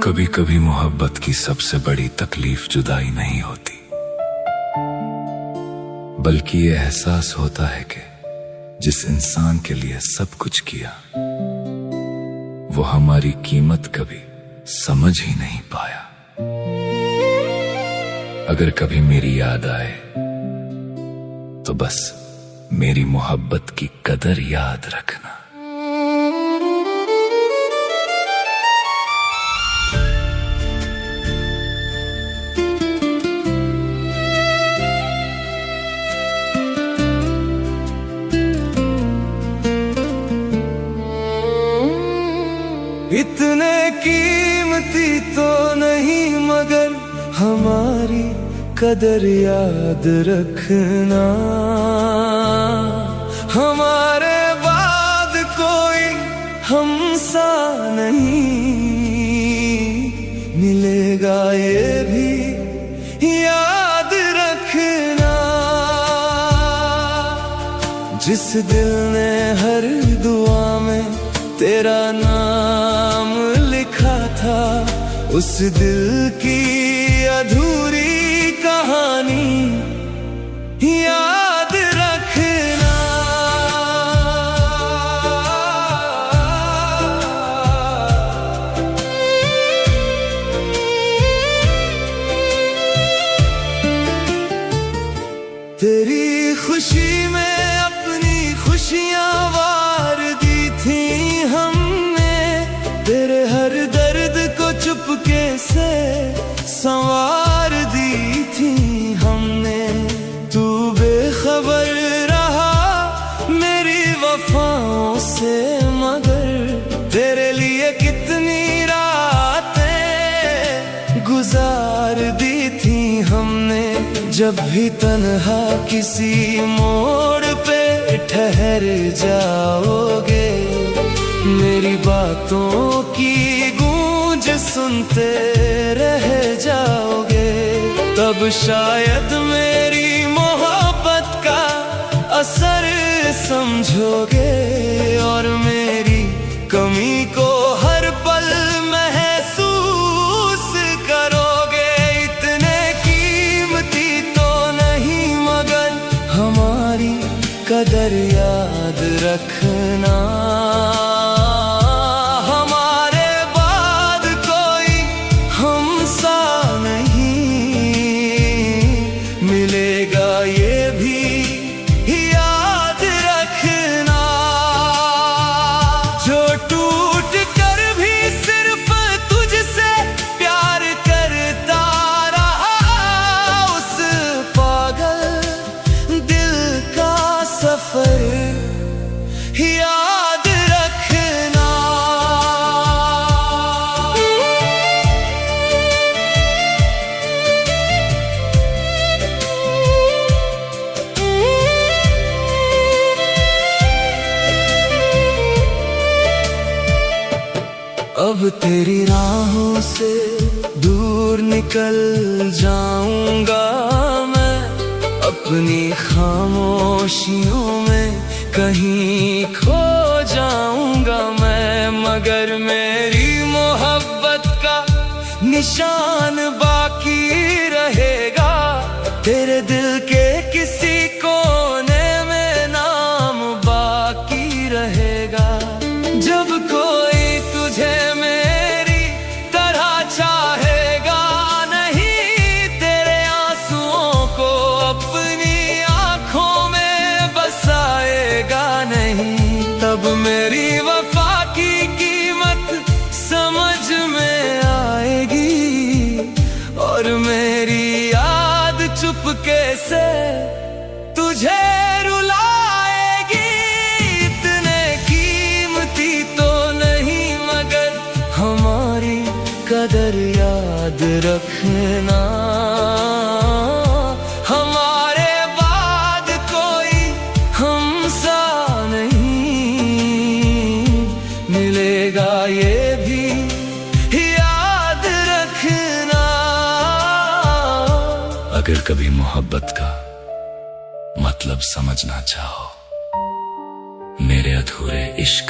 कभी कभी मोहब्बत की सबसे बड़ी तकलीफ जुदाई नहीं होती, बल्कि ये एहसास होता है कि जिस इंसान के लिए सब कुछ किया वो हमारी कीमत कभी समझ ही नहीं पाया। अगर कभी मेरी याद आए तो बस मेरी मोहब्बत की कदर याद रखना। इतने कीमती तो नहीं मगर हमारी कदर याद रखना। हमारे बाद कोई हमसा नहीं मिलेगा, ये भी याद रखना। जिस दिल ने हर दुआ में तेरा नाम लिखा था, उस दिल की अधूरी कहानी याद रखना। तेरी खुशी में अपनी खुशियां वार दी थी हमने, तेरे हर दर्द को चुपके से संवार दी थी हमने। तू बेखबर रहा मेरी वफाओं से, मगर तेरे लिए कितनी रातें गुजार दी थी हमने। जब भी तन्हा किसी मोड़ पे ठहर जाओगे, मेरी बातों की गूंज सुनते रह जाओगे, तब शायद मेरी मोहब्बत का असर समझोगे और मेरी कमी को हर पल महसूस करोगे। इतने कीमती तो नहीं मगर हमारी कदर याद रखना। याद रखना। अब तेरी राहों से दूर निकल जाऊंगा मैं, अपनी खामोशियों में कहीं खो जाऊंगा मैं, मगर मेरी मोहब्बत का निशान बाकी रहेगा। तेरे दिल के किसी कोने में नाम बाकी रहेगा। जब कोई तुझे मेरी तरह चाहेगा नहीं, तेरे आंसुओं को अपनी आंखों में बसाएगा नहीं, तब मेरी वफा की कीमत समझ में आएगी और मेरी याद चुपके से तुझे रुलाएगी। इतने कीमती तो नहीं मगर हमारी कदर याद रखना। हमारे बाद कोई हमसा नहीं मिलेगा, ये भी याद रखना। अगर कभी मोहब्बत का मतलब समझना चाहो, मेरे अधूरे इश्क